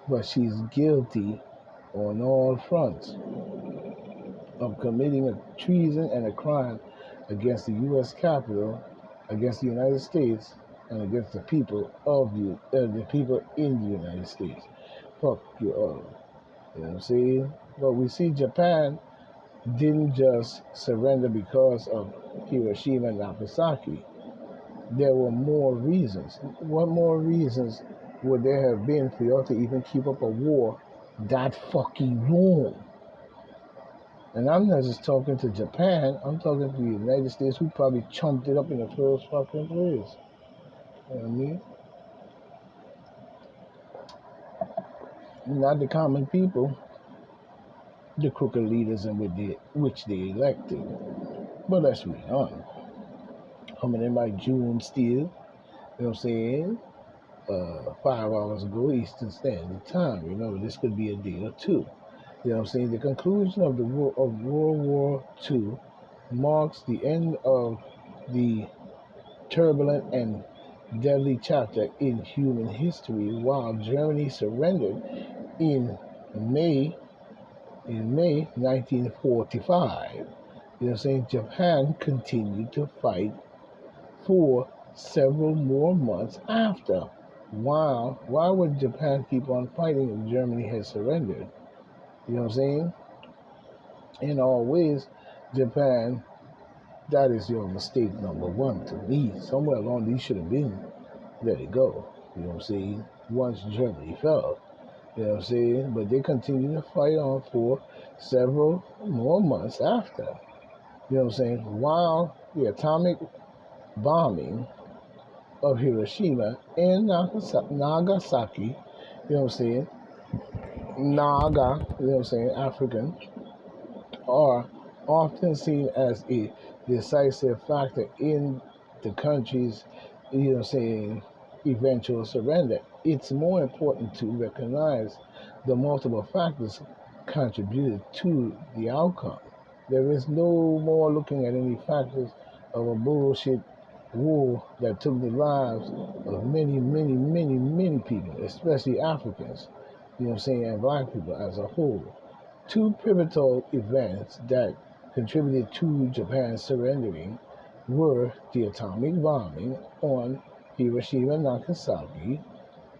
but she's guilty on all fronts of committing a treason and a crime against the U.S. Capitol, against the United States, and against the people of the people in the United States. Fuck you all. You know what I'm saying? But we see Japan didn't just surrender because of Hiroshima and Nagasaki. There were more reasons. What more reasons would there have been for y'all to even keep up a war that fucking long? And I'm not just talking to Japan, I'm talking to the United States, who probably chumped it up in the first fucking place. You know what I mean? Not the common people, the crooked leaders in which they elected. But let's read on. Coming in by June Steel, you know what I'm saying? 5 hours ago, Eastern Standard Time. Remember, this could be a day or two. You know what I'm saying? The conclusion of World War II marks the end of the turbulent and deadly chapter in human history, while Germany surrendered in May 1945. You know what I'm saying? Japan continued to fight for several more months after. Why would Japan keep on fighting if Germany had surrendered? You know what I'm saying? In all ways, Japan, that is your mistake number one to me. Somewhere along these should have been let it go. You know what I'm saying? Once Germany fell. You know what I'm saying? But they continue to fight on for several more months after. You know what I'm saying? While the atomic bombing of Hiroshima and Nagasaki, you know what I'm saying? Naga, you know what I'm saying? African, are often seen as a decisive factor in the country's, you know what I'm saying, eventual surrender. It's more important to recognize the multiple factors contributed to the outcome. There is no more looking at any factors of a bullshit war that took the lives of many people, especially Africans, you know what I'm saying, and black people as a whole. Two pivotal events that contributed to Japan's surrendering were the atomic bombing on Hiroshima and Nagasaki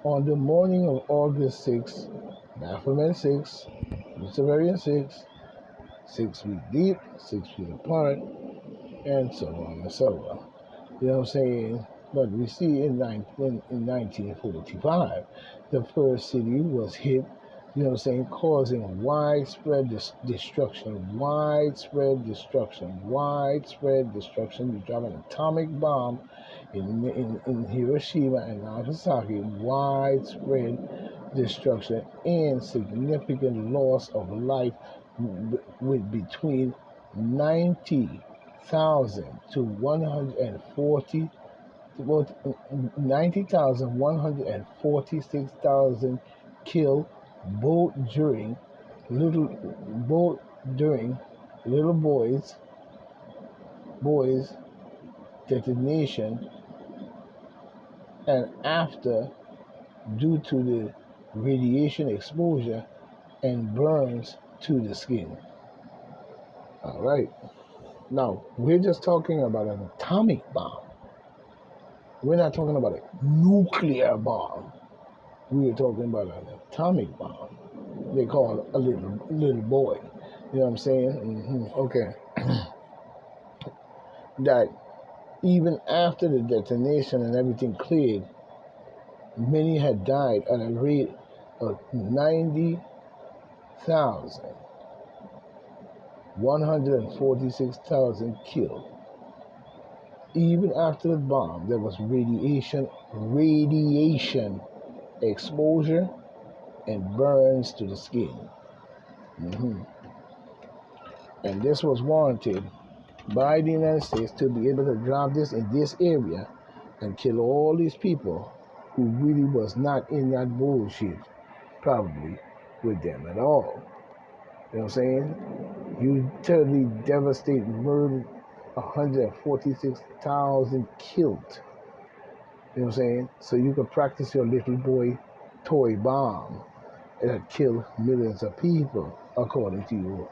on the morning of August 6, Baphomet 6, Luciferian 6, 6 feet deep, 6 feet apart, and so on and so on. You know what I'm saying? But we see in 1945, the first city was hit, you know what I'm saying, causing widespread destruction. You drop an atomic bomb in Hiroshima and Nagasaki, widespread destruction and significant loss of life with between 90,000 to 140, 90,000, 146,000 killed both during little boys detonation and after due to the radiation exposure and burns to the skin. All right. Now, we're just talking about an atomic bomb. We're not talking about a nuclear bomb. We are talking about an atomic bomb. They call it a little boy. You know what I'm saying? Okay. That even after the detonation and everything cleared, many had died at a rate of 90,000, 146,000 killed. Even after the bomb, there was radiation exposure and burns to the skin. And this was warranted by the United States to be able to drop this in this area and kill all these people who really was not in that bullshit, probably, with them at all. You know what I'm saying? You totally devastate, murdered 146,000 killed. You know what I'm saying? So you could practice your little boy toy bomb. it had killed millions of people, according to your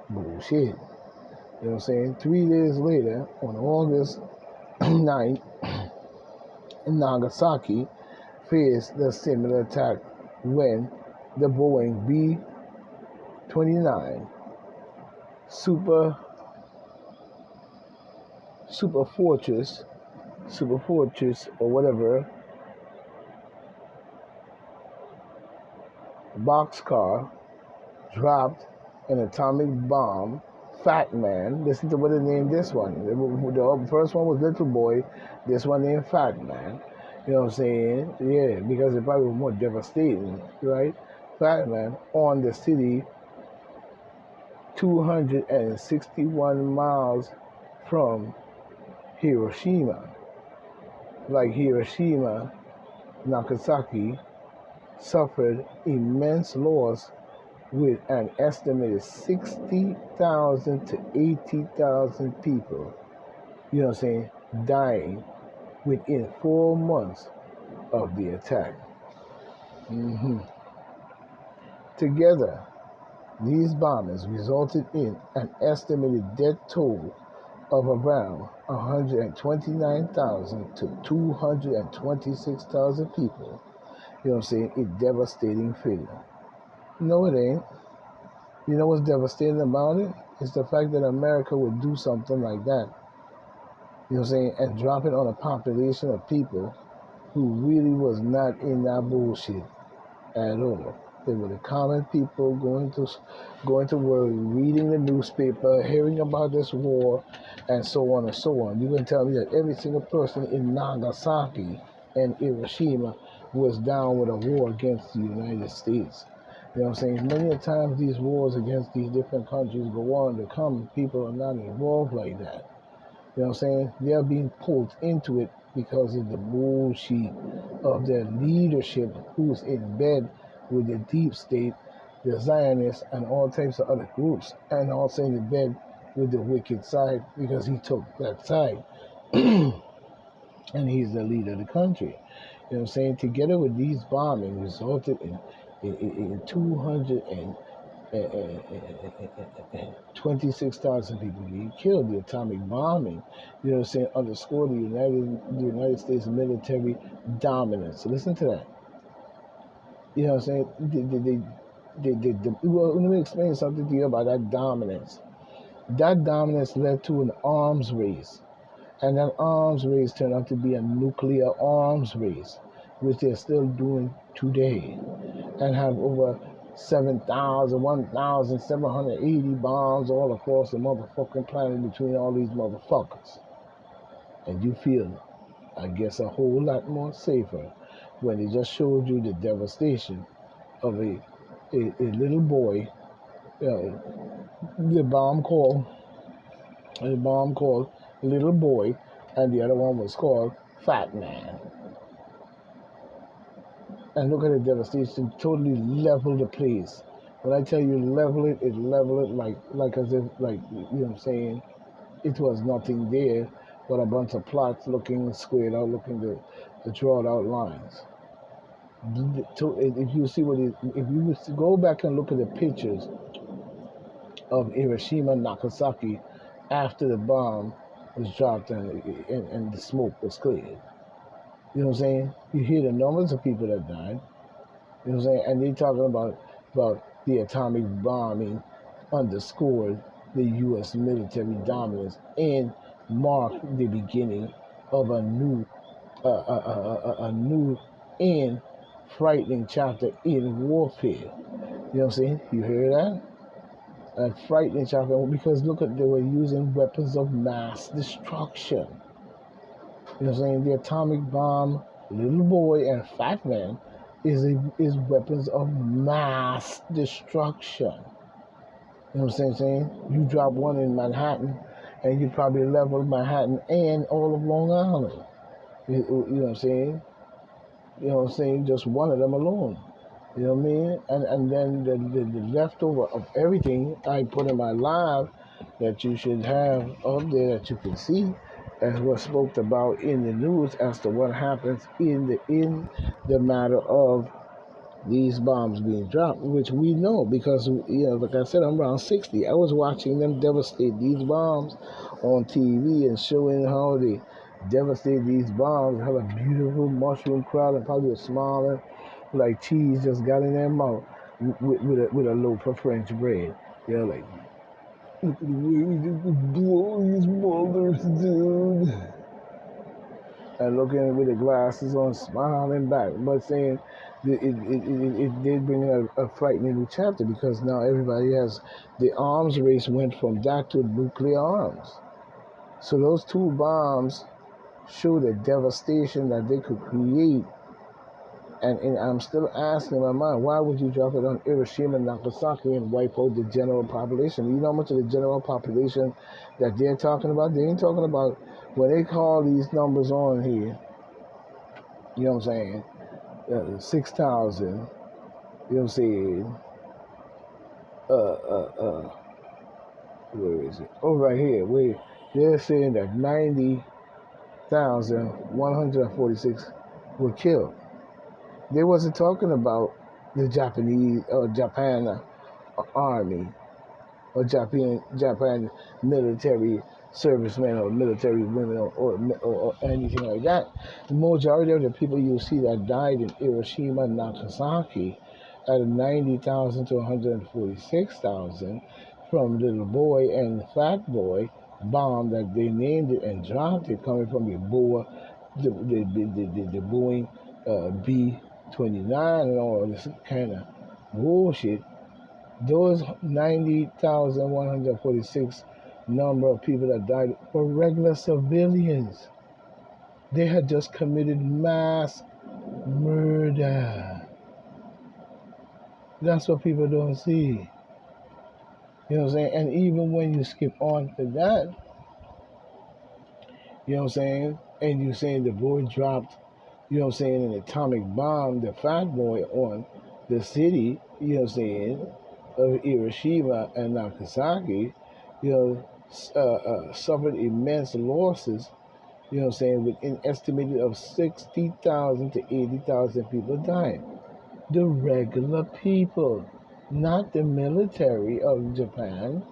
bullshit. You know what I'm saying? 3 days later, on August 9th, Nagasaki faced a similar attack when the Boeing B-29 Super Fortress or whatever boxcar dropped an atomic bomb. Fat Man, listen to what they named this one. The first one was Little Boy, this one named Fat Man. You know what I'm saying? Yeah, because it probably was more devastating, right? Fat Man on the city 261 miles from Hiroshima. Like Hiroshima, Nagasaki suffered immense loss with an estimated 60,000 to 80,000 people, you know what I'm saying, dying within 4 months of the attack. Together, these bombings resulted in an estimated death toll of around 129,000 to 226,000 people. You know what I'm saying? A devastating figure. No, it ain't. You know what's devastating about it? It's the fact that America would do something like that. You know what I'm saying? And drop it on a population of people who really was not in that bullshit at all. They were the common people going to work, reading the newspaper, hearing about this war, and so on and so on. You can tell me that every single person in Nagasaki and Hiroshima was down with a war against the United States. You know what I'm saying? Many times these wars against these different countries go on. The common people are not involved like that. You know what I'm saying? They're being pulled into it because of the bullshit of their leadership who's in bed with the deep state, the Zionists, and all types of other groups, and also in bed with the wicked side because he took that side. And he's the leader of the country. You know what I'm saying? Together with these bombings resulted in 226,000 people being killed. The atomic bombing, you know what I'm saying, underscored the United States military dominance. So listen to that. You know what I'm saying? Well, let me explain something to you about that dominance. That dominance led to an arms race. And that arms race turned out to be a nuclear arms race, which they're still doing today, and have over 1,780 bombs all across the motherfucking planet between all these motherfuckers. And you feel, I guess, a whole lot more safer when they just showed you the devastation of a little boy, the bomb called Little Boy, and the other one was called Fat Man. And look at the devastation, totally leveled the place. When I tell you level it like as if, like, you know what I'm saying, it was nothing there but a bunch of plots looking squared out, looking to draw out lines. If you see if you go back and look at the pictures of Hiroshima and Nagasaki after the bomb was dropped and the smoke was cleared. You know what I'm saying? You hear the numbers of people that died. You know what I'm saying? And they talking about the atomic bombing underscored the U.S. military dominance and marked the beginning of a new and frightening chapter in warfare. You know what I'm saying? You hear that? A frightening chapter, because look at, they were using weapons of mass destruction. You know what I'm saying? The atomic bomb, Little Boy, and Fat Man is weapons of mass destruction. You know what I'm saying? You drop one in Manhattan, and you probably level Manhattan and all of Long Island. You know what I'm saying? You know what I'm saying? Just one of them alone. You know what I mean? And then the leftover of everything I put in my live that you should have up there that you can see, as was spoke about in the news as to what happens in the matter of these bombs being dropped, which we know because, like I said, I'm around 60. I was watching them devastate these bombs on TV and showing how they devastate these bombs, have a beautiful mushroom crowd and probably a smiling like cheese just got in their mouth with a loaf of French bread. Like, look at the way we just blow these mothers, dude. And looking with the glasses on, smiling back, but saying it did bring a frightening new chapter because now everybody has the arms race went from that to nuclear arms. So those two bombs show the devastation that they could create. And I'm still asking in my mind, why would you drop it on Hiroshima and Nagasaki and wipe out the general population? You know how much of the general population that they're talking about? They ain't talking about when they call these numbers on here. You know what I'm saying? 6,000. You know what I'm saying? Where is it? Oh, right here. Where they're saying that 90,146 were killed. They wasn't talking about the Japanese or Japan army or Japan military servicemen or military women or anything like that. The majority of the people you see that died in Hiroshima and Nagasaki out of 90,000 to 146,000 from little boy and fat boy bomb that they named it and dropped it coming from the Boeing B-29 and all this kind of bullshit. Those 90,146 number of people that died were regular civilians. They had just committed mass murder. That's what people don't see. You know what I'm saying? And even when you skip on to that, you know what I'm saying? And you saying the boy dropped, you know what I'm saying, an atomic bomb, the fat boy on the city, you know what I'm saying, of Hiroshima and Nagasaki, suffered immense losses, you know what I'm saying, with an estimated of 60,000 to 80,000 people dying. The regular people, not the military of Japan.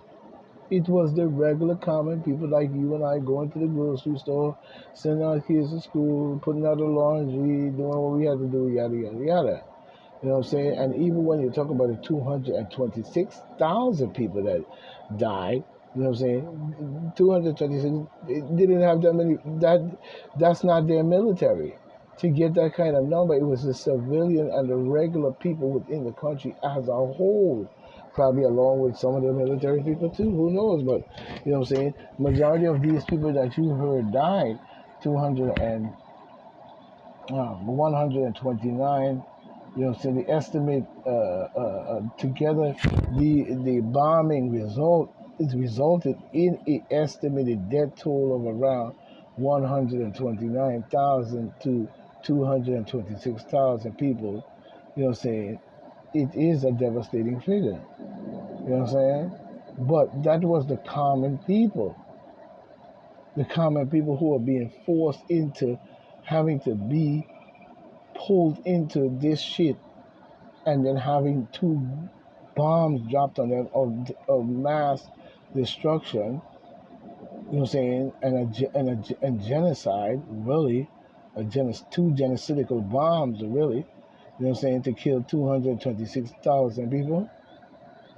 It was the regular common people like you and I going to the grocery store, sending our kids to school, putting out the laundry, doing what we had to do, yada, yada, yada. You know what I'm saying? And even when you talk about the 226,000 people that died, you know what I'm saying? 226, it didn't have that many, that's not their military. To get that kind of number, it was the civilian and the regular people within the country as a whole. Probably along with some of the military people too, who knows? But, you know what I'm saying? Majority of these people that you heard died, 129. You know, so the estimate together, the bombing resulted in an estimated death toll of around 129,000 to 226,000 people. You know what I'm saying? It is a devastating figure. You know what I'm saying? But that was the common people. The common people who are being forced into having to be pulled into this shit and then having two bombs dropped on them of mass destruction, you know what I'm saying, and genocide, really, two genocidal bombs, really, you know what I'm saying, to kill 226,000 people.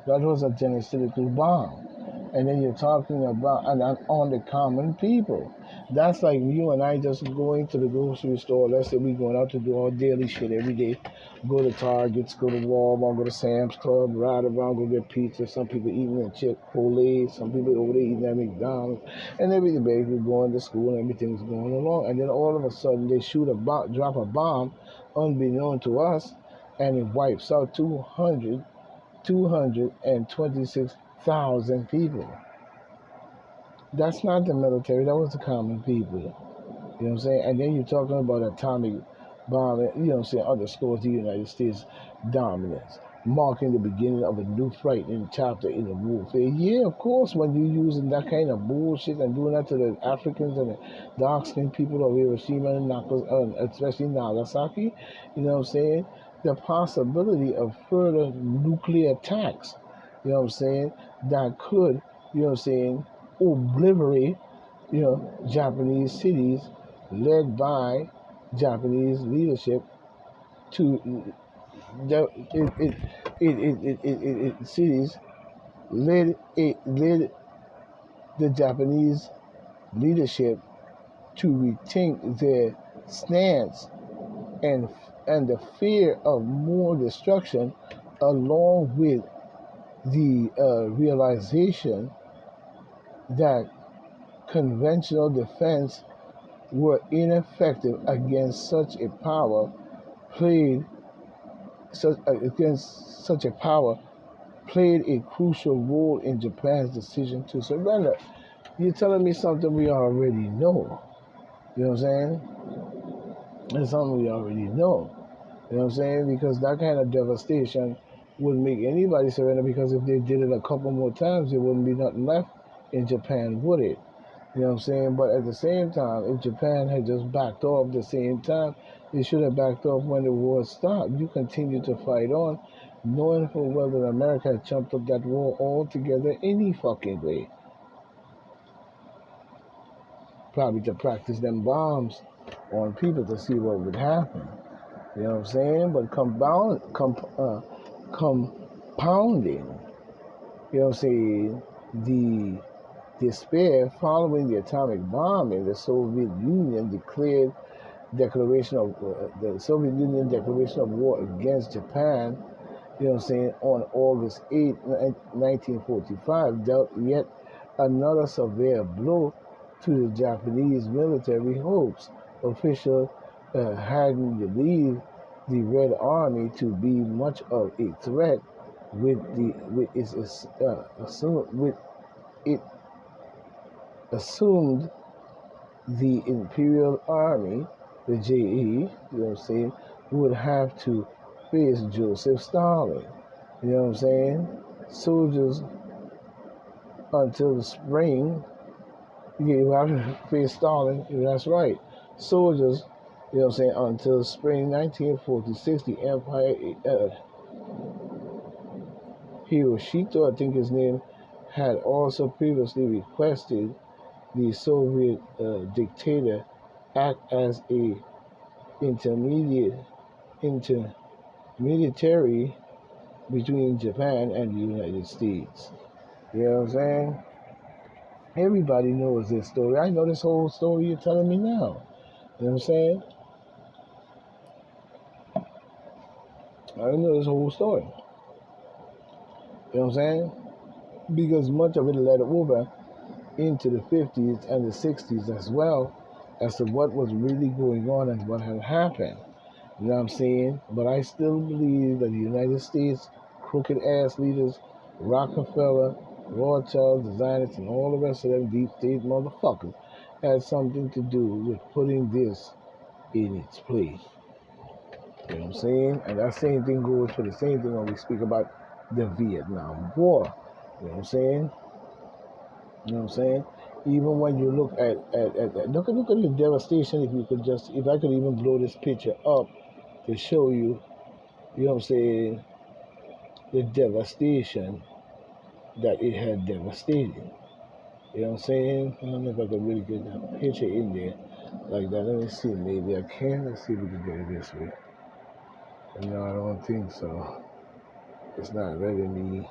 That was a genocidal bomb. And then you're talking about and on the common people. That's like you and I just going to the grocery store. Let's say we going out to do our daily shit every day. Go to Targets, go to Walmart, go to Sam's Club, ride around, go get pizza. Some people eating at Chick-fil-A, some people over there eating at McDonald's, and everybody going to school and everything's going along. And then all of a sudden they drop a bomb, unbeknown to us, and it wipes out 226,000 people. That's not the military, that was the common people. You know what I'm saying? And then you're talking about atomic bomb, you know what I'm saying, underscores the United States dominance, marking the beginning of a new frightening chapter in the warfare. Yeah, of course, when you're using that kind of bullshit and doing that to the Africans and the dark-skinned people of Hiroshima and especially Nagasaki, you know what I'm saying? the possibility of further nuclear attacks, you know what I'm saying, that could, you know what I'm saying, obliterate, Japanese cities led by Japanese leadership to the cities led the Japanese leadership to rethink their stance and the fear of more destruction, along with the realization that conventional defense were ineffective against such a power played played a crucial role in Japan's decision to surrender. You're telling me something we already know. You know what I'm saying? It's something we already know. You know what I'm saying? Because that kind of devastation wouldn't make anybody surrender, because if they did it a couple more times, there wouldn't be nothing left in Japan, would it? You know what I'm saying? But at the same time, if Japan had just backed off at the same time, they should have backed off when the war stopped. You continue to fight on, knowing full well that America had jumped up that war altogether any fucking way. Probably to practice them bombs on people to see what would happen. You know what I'm saying? But compounding, you know what I'm saying, the despair following the atomic bombing, the Soviet Union declaration of war against Japan, you know what I'm saying, on August 8, 1945, dealt yet another severe blow to the Japanese military hopes. Officials hadn't believed the Red Army to be much of a threat, with it assumed the Imperial Army, the JE, you know what I'm saying, would have to face Joseph Stalin. You know what I'm saying? Soldiers until the spring, you have to face Stalin, that's right. Soldiers, you know what I'm saying, until spring 1946, the Empire, Hiroshito, I think his name, had also previously requested the Soviet dictator act as a intermediary between Japan and the United States. You know what I'm saying? Everybody knows this story. I know this whole story you're telling me now. You know what I'm saying? I know this whole story. You know what I'm saying? Because much of it led over into the 50s and the 60s as well, as to what was really going on and what had happened. You know what I'm saying? But I still believe that the United States crooked ass leaders, Rockefeller, Rothschild, the Zionists, and all the rest of them deep state motherfuckers had something to do with putting this in its place. You know what I'm saying? And that same thing goes for the same thing when we speak about the Vietnam War. You know what I'm saying? You know what I'm saying? Even when you look at look at the devastation. If I could even blow this picture up to show you, you know what I'm saying, the devastation that it had devastated. You know what I'm saying? I don't know if I could really get that picture in there like that. Let me see. Maybe I can. Let's see if we can get it this way. No, I don't think so. It's not letting me.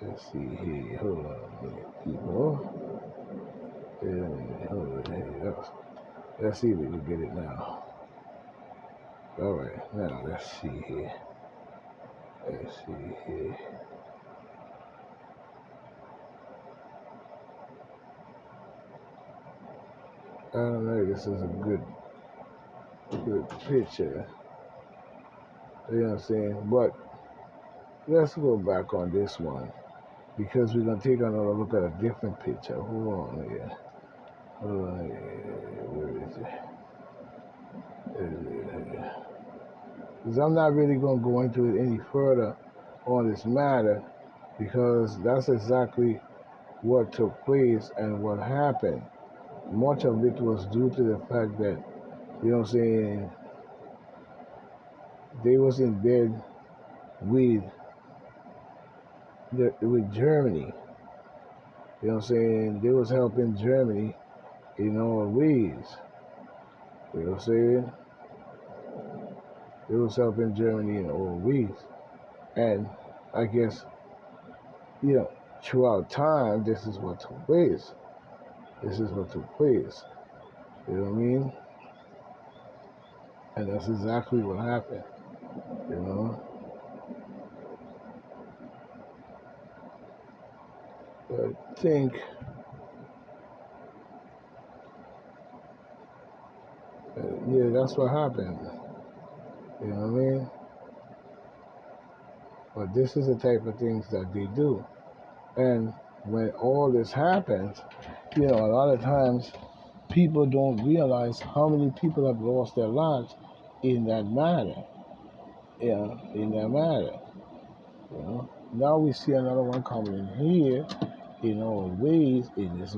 Let's see here. Hold on a minute, people. Hold on here. Let's see if we can get it now. All right. Now, let's see here. Let's see here. I don't know if this is a good picture. You know what I'm saying? But let's go back on this one, because we're going to take another look at a different picture. Hold on here. Where is it? Because I'm not really going to go into it any further on this matter, because that's exactly what took place and what happened. Much of it was due to the fact that, you know what I'm saying, they was in bed with with Germany. You know what I'm saying? They was helping Germany in all ways. You know what I'm saying? They was helping Germany in all ways. And I guess, you know, throughout time, this is what took place. This is what took place. You know what I mean? And that's exactly what happened. You know? But I think, yeah, that's what happened. You know what I mean? But this is the type of things that they do. And when all this happens, you know, a lot of times people don't realize how many people have lost their lives in that matter. Yeah, in that matter. You know. Now we see another one coming in here in all ways in this